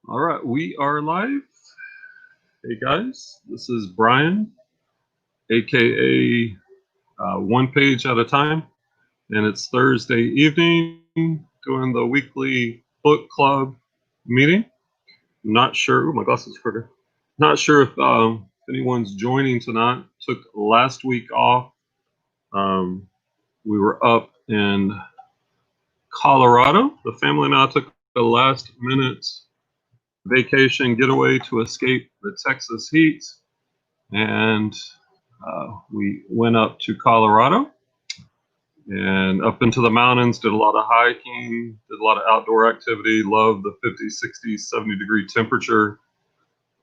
All right, we are live. Hey guys, this is Brian, aka One Page at a Time, and it's Thursday evening doing the weekly book club meeting. Not sure. Oh, my glasses crooked. Not sure if anyone's joining tonight. Took last week off. We were up in Colorado. The family and I took a last minute vacation getaway to escape the Texas heat, and we went up to Colorado and up into the mountains, did a lot of hiking, did a lot of outdoor activity, loved the 50, 60, 70-degree temperature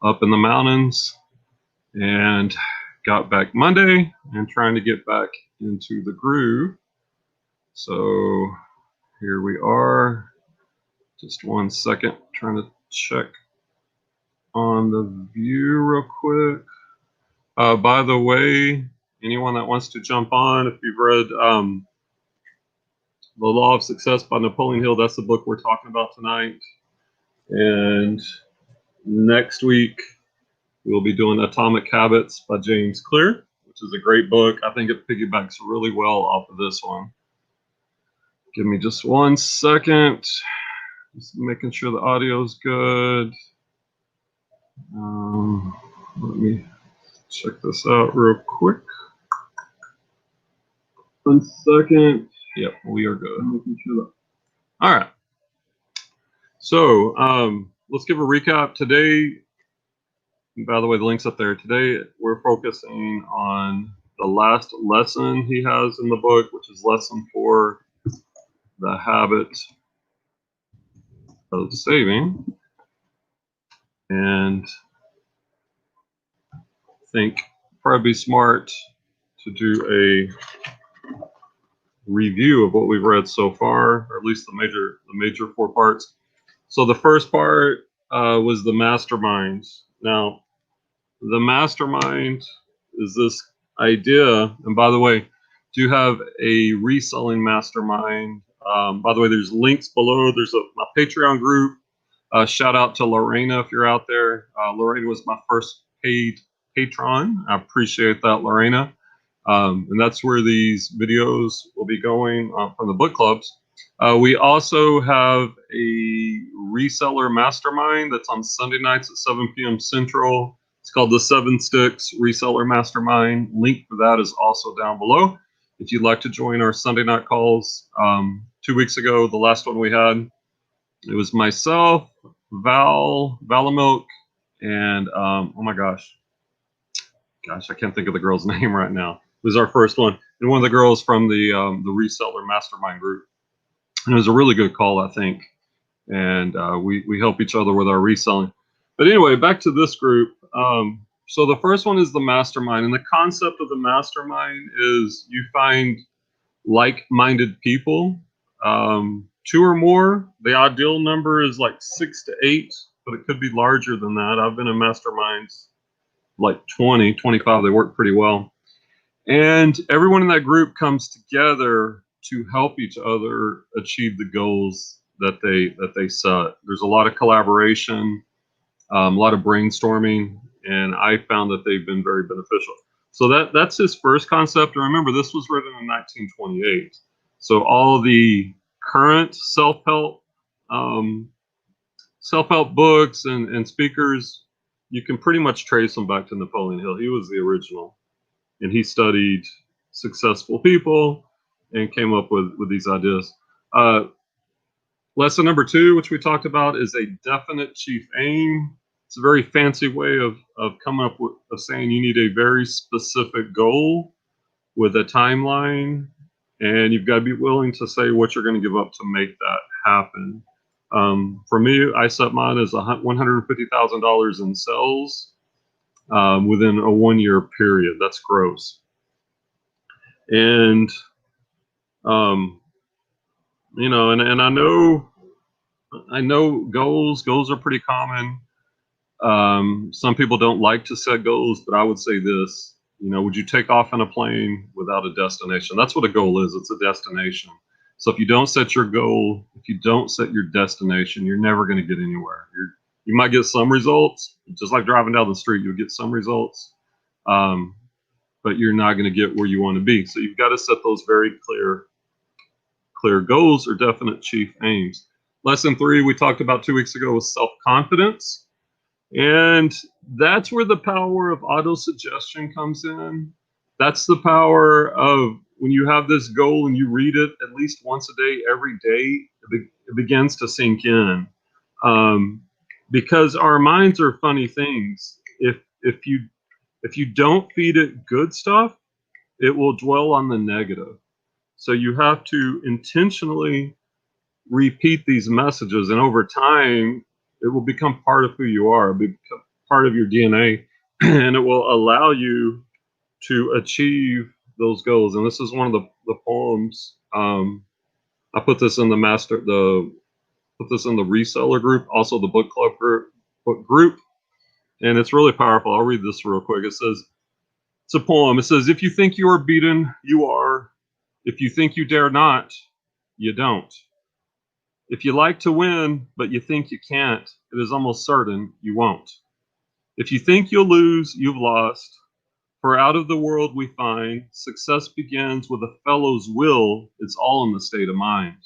up in the mountains, and got back Monday and trying to get back into the groove. So here we are. Just 1 second, trying to check on the view real quick. By the way, anyone that wants to jump on, if you've read The Law of Success by Napoleon Hill, that's the book we're talking about tonight. And next week, we'll be doing Atomic Habits by James Clear, which is a great book. I think it piggybacks really well off of this one. Give me just 1 second. Just making sure the audio is good. Let me check this out real quick. 1 second. Yep, we are good. All right. So let's give a recap. Today, by the way, the link's up there. Today, we're focusing on the last lesson he has in the book, which is lesson 4, the habit of saving. And I think probably be smart to do a review of what we've read so far, or at least the major 4 parts. So the first part was the Mastermind. Now, the Mastermind is this idea, and by the way, do have a reselling mastermind. By the way, there's links below. There's my Patreon group. Shout out to Lorena if you're out there. Lorena was my first paid patron. I appreciate that, Lorena. And that's where these videos will be going from the book clubs. We also have a reseller mastermind that's on Sunday nights at 7 p.m. Central. It's called the 7 Sticks Reseller Mastermind. Link for that is also down below. If you'd like to join our Sunday night calls, 2 weeks ago, the last one we had, it was myself, Valamilk, and oh my gosh, I can't think of the girl's name right now. It was our first one, and one of the girls from the reseller mastermind group. And it was a really good call, I think. And we help each other with our reselling. But anyway, back to this group. So the first one is the mastermind, and the concept of the mastermind is you find like-minded people, 2 or more. The ideal number is like 6 to 8, but it could be larger than that. I've been in masterminds like 20, 25. They work pretty well. And everyone in that group comes together to help each other achieve the goals that they set. There's a lot of collaboration, a lot of brainstorming, and I found that they've been very beneficial. So that's his first concept. And remember, this was written in 1928. So all the current self-help books and speakers, you can pretty much trace them back to Napoleon Hill. He was the original, and he studied successful people and came up with these ideas. Lesson number 2, which we talked about, is a definite chief aim. It's a very fancy way of coming up with saying you need a very specific goal with a timeline, and you've got to be willing to say what you're going to give up to make that happen. For me, I set mine as $150,000 in sales within a 1-year period. That's gross. And you know, and I know goals are pretty common. Some people don't like to set goals, but I would say this, you know, would you take off in a plane without a destination? That's what a goal is. It's a destination. So if you don't set your goal, if you don't set your destination, you're never going to get anywhere. You might get some results, just like driving down the street. You'll get some results, but you're not going to get where you want to be. So you've got to set those very clear goals or definite chief aims. Lesson 3 we talked about 2 weeks ago was self-confidence. And that's where the power of auto-suggestion comes in. That's the power of when you have this goal and you read it at least once a day, every day, it begins to sink in. Because our minds are funny things. If you don't feed it good stuff, it will dwell on the negative. So you have to intentionally repeat these messages, and over time, it will become part of who you are, become part of your DNA, and it will allow you to achieve those goals. And this is one of the poems. I put this in the reseller group, also the book club group, and it's really powerful. I'll read this real quick. It says, it's a poem. It says, if you think you are beaten, you are. If you think you dare not, you don't. If you like to win, but you think you can't, it is almost certain you won't. If you think you'll lose, you've lost. For out of the world we find, success begins with a fellow's will. It's all in the state of mind.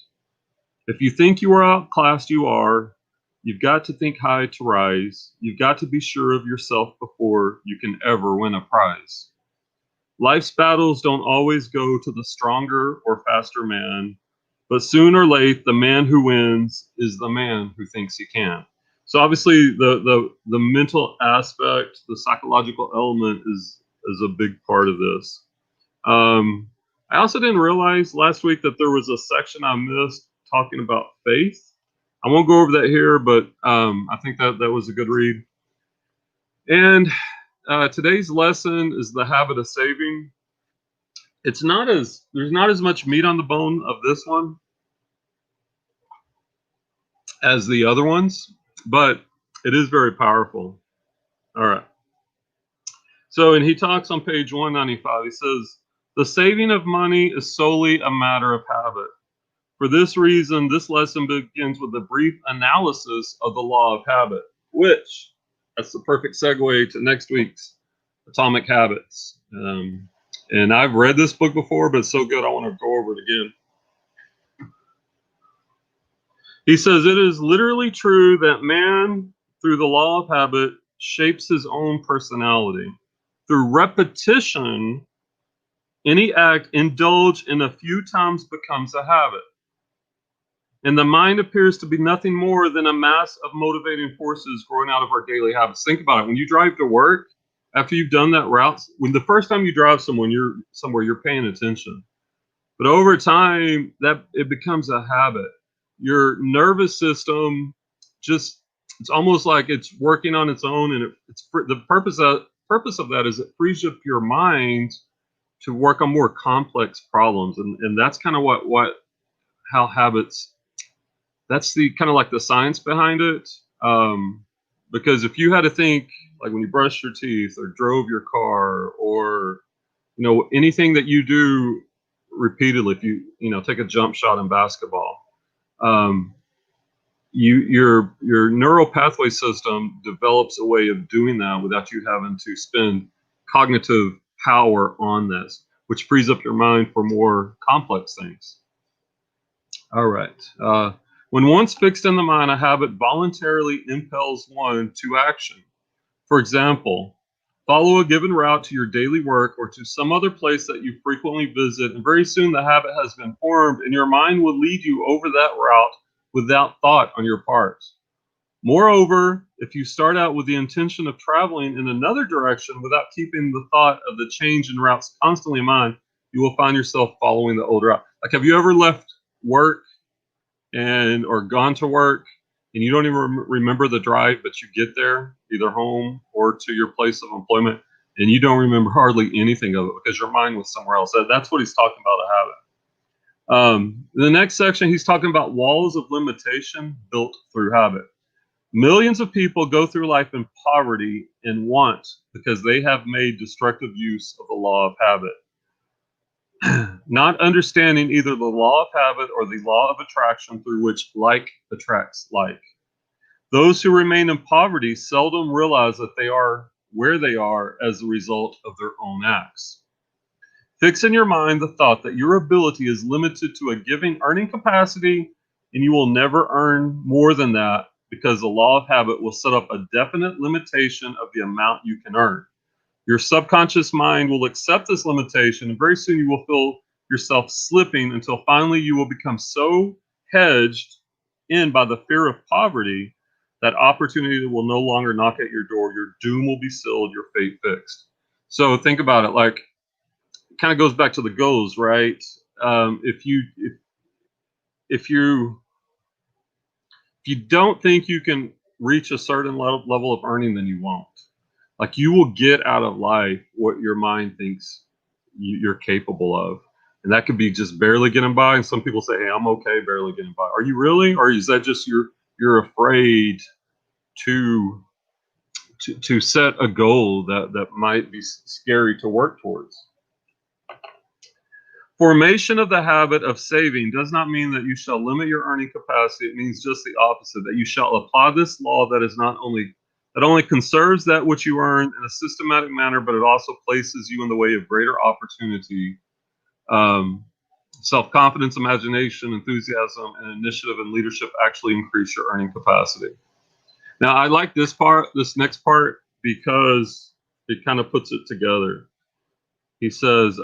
If you think you are outclassed, you are. You've got to think high to rise. You've got to be sure of yourself before you can ever win a prize. Life's battles don't always go to the stronger or faster man, but soon or late, the man who wins is the man who thinks he can. So obviously, the mental aspect, the psychological element is a big part of this. I also didn't realize last week that there was a section I missed talking about faith. I won't go over that here, but I think that was a good read. And today's lesson is the habit of saving. There's not as much meat on the bone of this one as the other ones, but it is very powerful. All right. So, and he talks on page 195, he says, the saving of money is solely a matter of habit. For this reason, this lesson begins with a brief analysis of the law of habit, which that's the perfect segue to next week's Atomic Habits. And I've read this book before, but it's so good I want to go over it again. He says, it is literally true that man, through the law of habit, shapes his own personality. Through repetition, any act indulged in a few times becomes a habit. And the mind appears to be nothing more than a mass of motivating forces growing out of our daily habits. Think about it. When you drive to work, after you've done that route, when the first time you drive you're paying attention. But over time, that it becomes a habit. Your nervous system it's almost like it's working on its own, and the purpose of that is it frees up your mind to work on more complex problems, and that's kind of how habits. That's the kind of like the science behind it. Because if you had to think like when you brush your teeth or drove your car or anything that you do repeatedly, if you take a jump shot in basketball, your neural pathway system develops a way of doing that without you having to spend cognitive power on this, which frees up your mind for more complex things. All right. When once fixed in the mind, a habit voluntarily impels one to action. For example, follow a given route to your daily work or to some other place that you frequently visit, and very soon the habit has been formed, and your mind will lead you over that route without thought on your part. Moreover, if you start out with the intention of traveling in another direction without keeping the thought of the change in routes constantly in mind, you will find yourself following the old route. Like, have you ever left work or gone to work and you don't even remember the drive, but you get there either home or to your place of employment and you don't remember hardly anything of it because your mind was somewhere else? That's what he's talking about, a habit. The next section, he's talking about walls of limitation built through habit. Millions of people go through life in poverty and want because they have made destructive use of the law of habit. Not understanding either the law of habit or the law of attraction through which like attracts like. Those who remain in poverty seldom realize that they are where they are as a result of their own acts. Fix in your mind the thought that your ability is limited to a given earning capacity and you will never earn more than that, because the law of habit will set up a definite limitation of the amount you can earn. Your subconscious mind will accept this limitation, and very soon you will feel yourself slipping until finally you will become so hedged in by the fear of poverty that opportunity will no longer knock at your door. Your doom will be sealed, your fate fixed. So think about it, like, it kind of goes back to the goals, right? If you don't think you can reach a certain level of earning, then you won't. Like, you will get out of life what your mind thinks you're capable of. And that could be just barely getting by. And some people say, hey, I'm okay barely getting by. Are you really? Or is that just you're afraid to set a goal that might be scary to work towards? Formation of the habit of saving does not mean that you shall limit your earning capacity. It means just the opposite, that you shall apply this law that only conserves that which you earn in a systematic manner, but it also places you in the way of greater opportunity, self-confidence, imagination, enthusiasm, and initiative and leadership actually increase your earning capacity. Now, I like this next part, because it kind of puts it together. He says,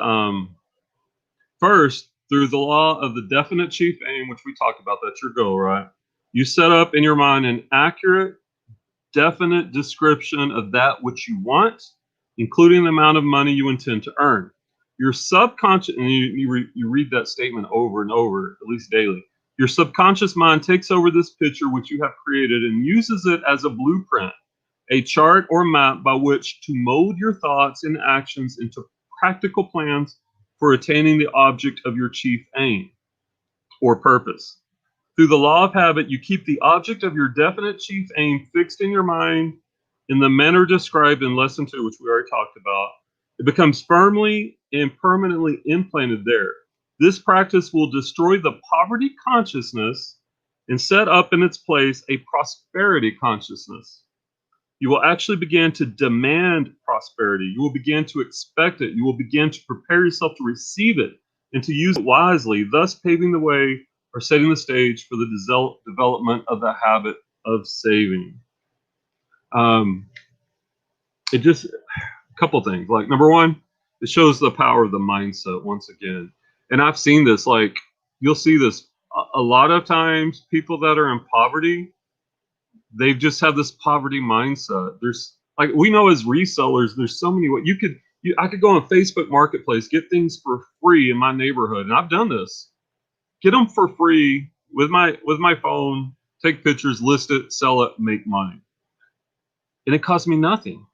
first, through the law of the definite chief aim, which we talked about, that's your goal, right? You set up in your mind an accurate, definite description of that which you want, including the amount of money you intend to earn. Your subconscious, and you read that statement over and over, at least daily. Your subconscious mind takes over this picture which you have created and uses it as a blueprint, a chart or map by which to mold your thoughts and actions into practical plans for attaining the object of your chief aim or purpose. Through the law of habit, you keep the object of your definite chief aim fixed in your mind in the manner described in lesson 2, which we already talked about. It becomes firmly and permanently implanted there. This practice will destroy the poverty consciousness and set up in its place a prosperity consciousness. You will actually begin to demand prosperity. You will begin to expect it. You will begin to prepare yourself to receive it and to use it wisely, thus paving the way or setting the stage for the development of the habit of saving. It just, a couple things. Like, number one, it shows the power of the mindset once again. And I've seen this, like, you'll see this a lot of times. People that are in poverty, they just have this poverty mindset. There's, like, we know as resellers, there's so many ways I could go on Facebook Marketplace, get things for free in my neighborhood, and I've done this. Get them for free with my phone, take pictures, list it, sell it, make money, and it costs me nothing.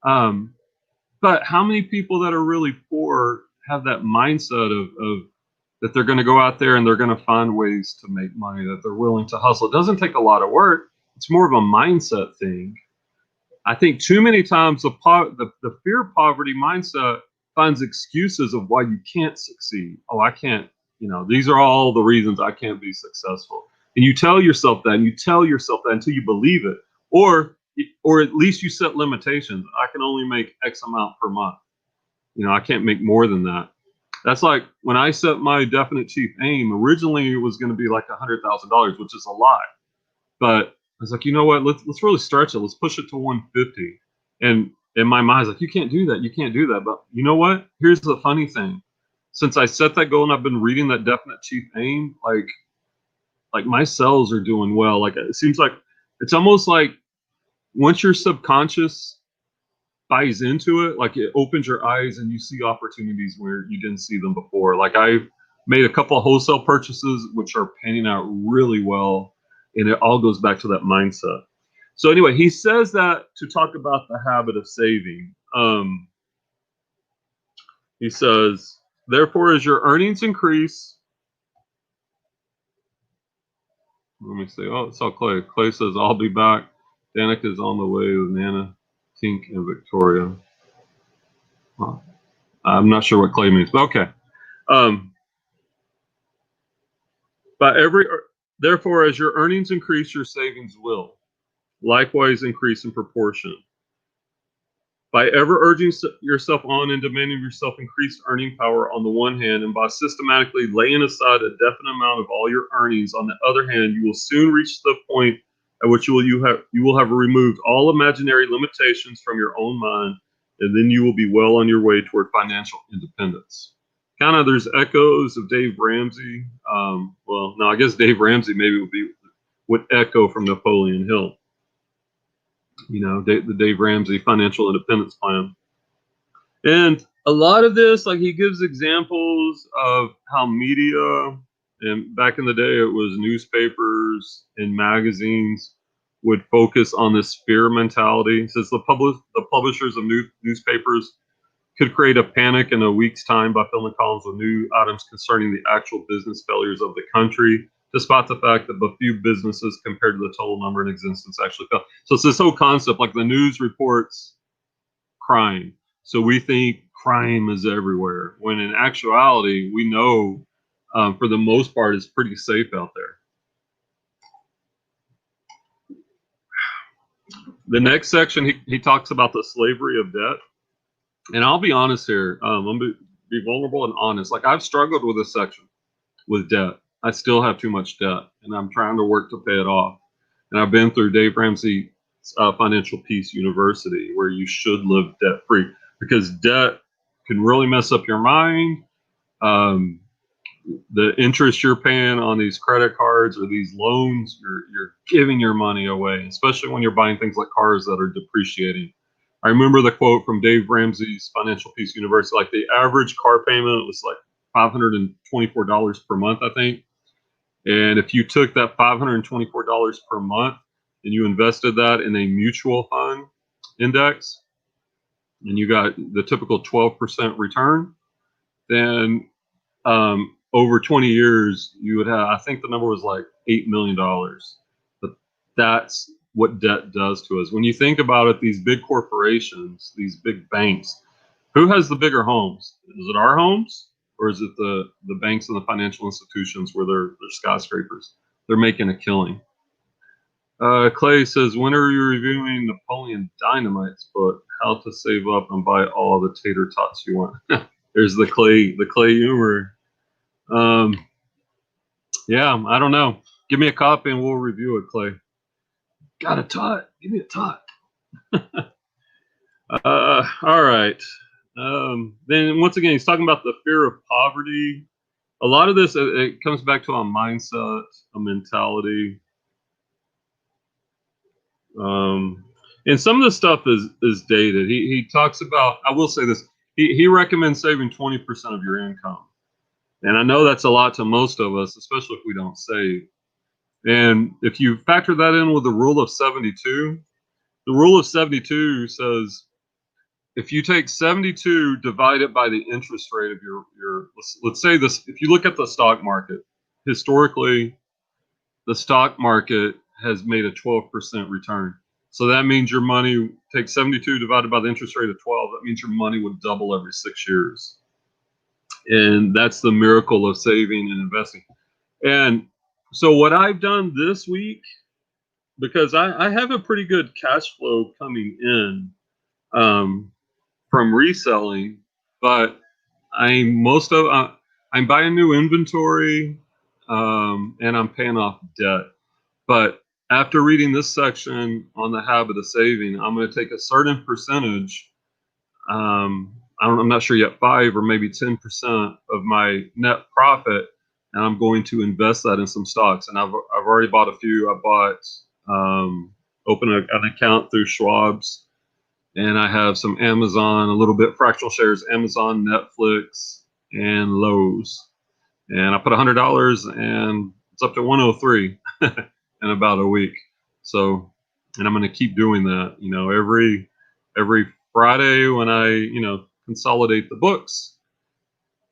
But how many people that are really poor have that mindset of that they're going to go out there and they're going to find ways to make money, that they're willing to hustle? It doesn't take a lot of work. It's more of a mindset thing. I think too many times the fear of poverty mindset finds excuses of why you can't succeed. Oh, I can't, these are all the reasons I can't be successful. And you tell yourself that, and you tell yourself that until you believe it. Or at least you set limitations. I can only make X amount per month. I can't make more than that. That's like when I set my definite chief aim, originally it was going to be like $100,000, which is a lot. But I was like, you know what? Let's really stretch it. Let's push it to 150. And in my mind, I was like, you can't do that. You can't do that. But you know what? Here's the funny thing. Since I set that goal and I've been reading that definite chief aim, like my sales are doing well. Like, it seems like it's almost like once your subconscious buys into it, like, it opens your eyes and you see opportunities where you didn't see them before. Like, I've made a couple of wholesale purchases which are panning out really well. And it all goes back to that mindset. So anyway, he says that to talk about the habit of saving. He says, therefore, as your earnings increase, let me see. Oh, it's all Clay. Clay says, I'll be back. Danica is on the way with Nana, Tink, and Victoria. Well, I'm not sure what Clay means, but okay. Therefore, as your earnings increase, your savings will. likewise increase in proportion. By ever urging yourself on and demanding of yourself increased earning power on the one hand, and by systematically laying aside a definite amount of all your earnings on the other hand, you will soon reach the point at which you will have removed all imaginary limitations from your own mind, and then you will be well on your way toward financial independence. Kind of, there's echoes of Dave Ramsey. Well, no, I guess Dave Ramsey maybe would echo from Napoleon Hill. You know, the Dave Ramsey financial independence plan. And a lot of this, like, he gives examples of how media, and back in the day it was newspapers and magazines, would focus on this fear mentality. He says the publishers of newspapers could create a panic in a week's time by filling columns with new items concerning the actual business failures of the country, despite the fact that a few businesses compared to the total number in existence actually failed. So it's this whole concept, like the news reports crime. So we think crime is everywhere, when in actuality, we know for the most part it's pretty safe out there. The next section, he talks about the slavery of debt. And I'll be honest here. I'm going to be vulnerable and honest. Like, I've struggled with this section with debt. I still have too much debt, and I'm trying to work to pay it off. And I've been through Dave Ramsey's Financial Peace University, where you should live debt-free, because debt can really mess up your mind. The interest you're paying on these credit cards or these loans, you're giving your money away, especially when you're buying things like cars that are depreciating. I remember the quote from Dave Ramsey's Financial Peace University, like the average car payment was like $524 per month, I think. And if you took that $524 per month and you invested that in a mutual fund index, and you got the typical 12% return, then over 20 years, you would have, I think the number was like $8 million. But that's what debt does to us. When you think about it, these big corporations, these big banks, who has the bigger homes? Is it our homes, or is it the banks and the financial institutions where they're skyscrapers? They're making a killing. Clay says, when are you reviewing Napoleon Dynamite's book, How to Save Up and Buy All the Tater Tots You Want? There's the Clay humor. Yeah, I don't know. Give me a copy and we'll review it, Clay. Got a tot? Give me a tot. All right. Then once again, he's talking about the fear of poverty. A lot of this, it comes back to a mindset, a mentality. And some of the stuff is dated. He talks about, I will say this, he recommends saving 20% of your income. And I know that's a lot to most of us, especially if we don't save. And if you factor that in with the rule of 72, the rule of 72 says if you take 72 divided by the interest rate of your let's say this, if you look at the stock market, historically, the stock market has made a 12% return. So that means your money, take 72 divided by the interest rate of 12, that means your money would double every 6 years. And that's the miracle of saving and investing. And so what I've done this week, because I have a pretty good cash flow coming in from reselling, but I'm buying new inventory and I'm paying off debt. But after reading this section on the habit of saving, I'm going to take a certain percentage. I'm not sure yet, 5 or maybe 10% of my net profit, and I'm going to invest that in some stocks. And I've already bought a few. I bought opened an account through Schwab's, and I have some Amazon, a little bit fractional shares, Amazon, Netflix, and Lowe's. And I put $100, and it's up to 103 in about a week. So, and I'm going to keep doing that. You know, every Friday when I consolidate the books,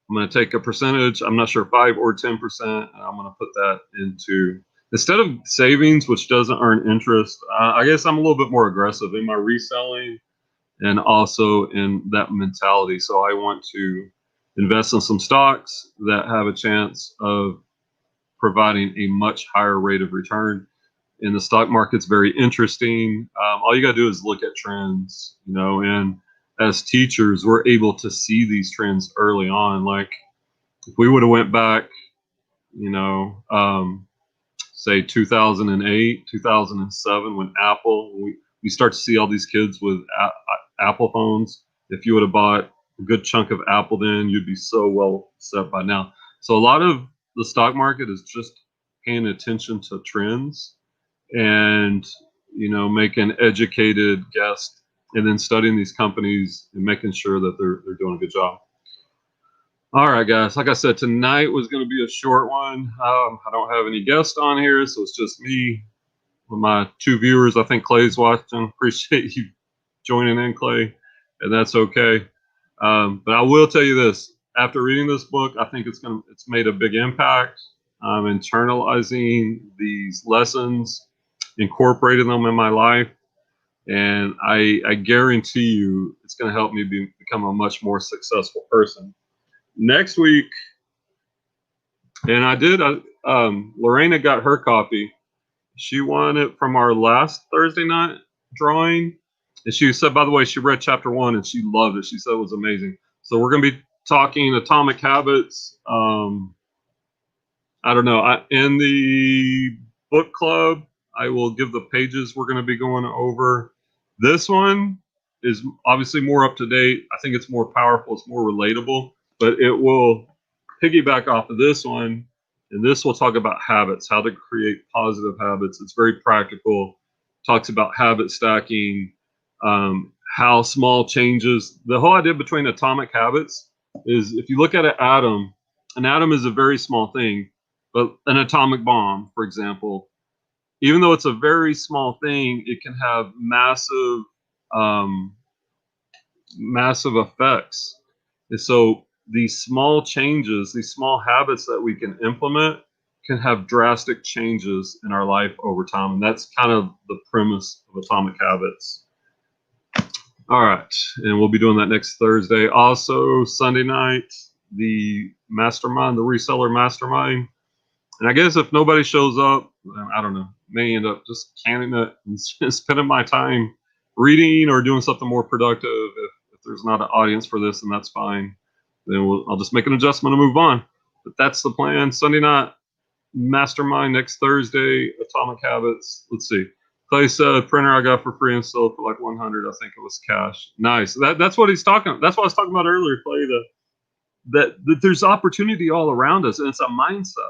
I'm going to take a percentage. I'm not sure, 5 or 10%, and I'm going to put that into, instead of savings, which doesn't earn interest. I guess I'm a little bit more aggressive in my reselling and also in that mentality. So I want to invest in some stocks that have a chance of providing a much higher rate of return. and the stock market's very interesting. All you got to do is look at trends, you know, and as teachers, we're able to see these trends early on. Like if we would have went back, you know, say 2008, 2007, when we start to see all these kids with Apple phones. If you would have bought a good chunk of Apple then, you'd be so well set by now. So a lot of the stock market is just paying attention to trends and, you know, making educated guess and then studying these companies and making sure that they're doing a good job. All right, guys. Like I said, tonight was going to be a short one. I don't have any guests on here, so it's just me with my 2 viewers. I think Clay's watching. Appreciate you joining in, Clay, and that's okay. But I will tell you this: after reading this book, I think it's made a big impact. Internalizing these lessons, incorporating them in my life, and I guarantee you, it's going to help me become a much more successful person. Next week, and Lorena got her copy. She won it from our last Thursday night drawing. And she said, by the way, she read chapter 1 and she loved it. She said it was amazing. So we're going to be talking Atomic Habits. I don't know. In the book club, I will give the pages we're going to be going over. This one is obviously more up to date. I think it's more powerful. It's more relatable, but it will piggyback off of this one. And this will talk about habits, how to create positive habits. It's very practical. Talks about habit stacking, how small changes. The whole idea between atomic habits is if you look at an atom is a very small thing, but an atomic bomb, for example, even though it's a very small thing, it can have massive effects. And so these small changes, these small habits that we can implement can have drastic changes in our life over time. And that's kind of the premise of Atomic Habits. All right. And we'll be doing that next Thursday. Also, Sunday night, the Mastermind, the Reseller Mastermind. And I guess if nobody shows up, I don't know, may end up just canning it and spending my time reading or doing something more productive. If there's not an audience for this, then that's fine. Then I'll just make an adjustment and move on. But that's the plan. Sunday night, Mastermind. Next Thursday, Atomic Habits. Let's see. Clay said, printer I got for free and sold for like 100. I think it was cash. Nice. That's what he's talking about. That's what I was talking about earlier, Clay, that there's opportunity all around us, and it's a mindset.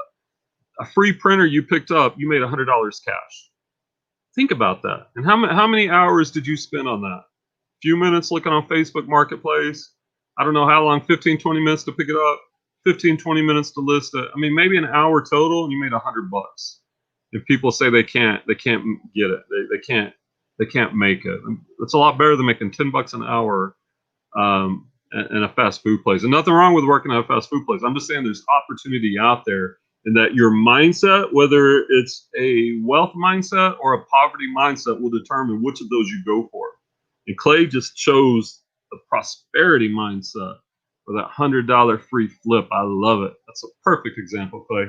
A free printer you picked up, you made $100 cash. Think about that. And how many hours did you spend on that? A few minutes looking on Facebook Marketplace. I don't know how long, 15, 20 minutes to pick it up, 15, 20 minutes to list it. I mean, maybe an hour total and you made $100. If people say they can't get it. They can't make it. It's a lot better than making $10 an hour in a fast food place. And nothing wrong with working at a fast food place. I'm just saying there's opportunity out there, and that your mindset, whether it's a wealth mindset or a poverty mindset, will determine which of those you go for. And Clay just chose the prosperity mindset for that $100 free flip. I love it. That's a perfect example, Clay.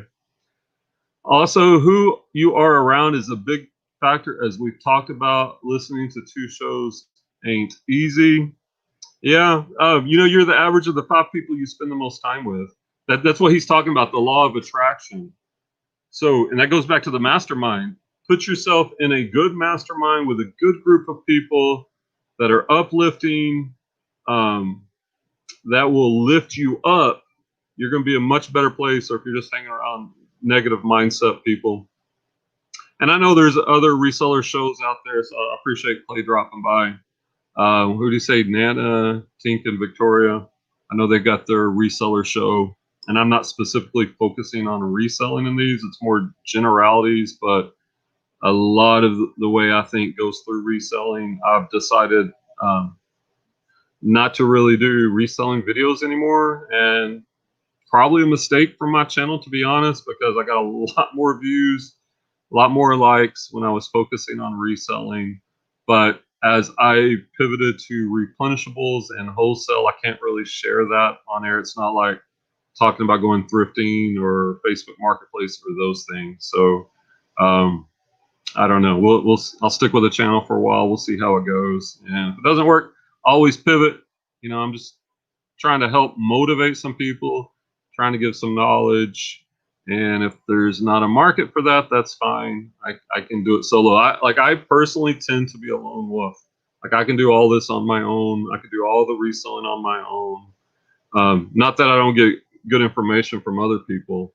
Also, who you are around is a big factor, as we've talked about. Listening to 2 shows ain't easy. Yeah, you're the average of the 5 people you spend the most time with. That's what he's talking about, the law of attraction. So, and that goes back to the mastermind. Put yourself in a good mastermind with a good group of people that are uplifting, that will lift you up. You're going to be a much better place. Or if you're just hanging around negative mindset people. And I know there's other reseller shows out there, so I appreciate Clay dropping by. Who do you say? Nana, Tink, and Victoria. I know they got their reseller show. And I'm not specifically focusing on reselling in these. It's more generalities, but a lot of the way I think goes through reselling. I've decided not to really do reselling videos anymore, and probably a mistake from my channel, to be honest, because I got a lot more views, a lot more likes when I was focusing on reselling. But as I pivoted to replenishables and wholesale, I can't really share that on air. It's not like talking about going thrifting or Facebook Marketplace or those things. So I don't know. I'll stick with the channel for a while. We'll see how it goes. And if it doesn't work, always pivot. You know, I'm just trying to help motivate some people, trying to give some knowledge. And if there's not a market for that, that's fine. I can do it solo. I personally tend to be a lone wolf. Like I can do all this on my own. I can do all the reselling on my own. Not that I don't get good information from other people,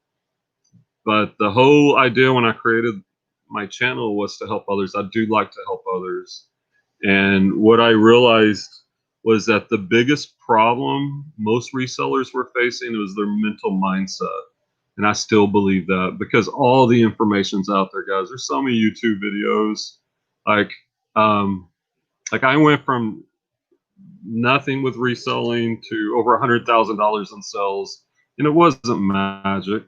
but the whole idea when I created my channel was to help others. I do like to help others. And what I realized was that the biggest problem most resellers were facing was their mental mindset. And I still believe that because all the information's out there, guys. There's so many YouTube videos. Like, like I went from nothing with reselling to over $100,000 in sales, and it wasn't magic.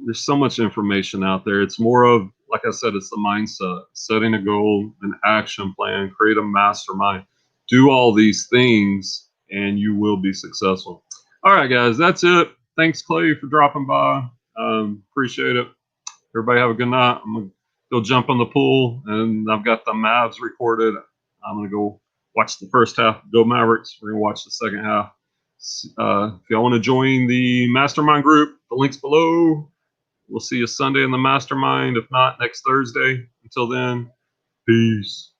There's so much information out there. It's more of, like I said, it's the mindset, setting a goal, an action plan, create a mastermind, do all these things, and you will be successful. All right, guys, that's it. Thanks, Clay, for dropping by. Appreciate it. Everybody have a good night. I'm going to go jump in the pool, and I've got the Mavs recorded. I'm going to go watch the first half. Go Mavericks. We're going to watch the second half. If y'all want to join the mastermind group, the link's below. We'll see you Sunday in the mastermind. If not, next Thursday. Until then, peace.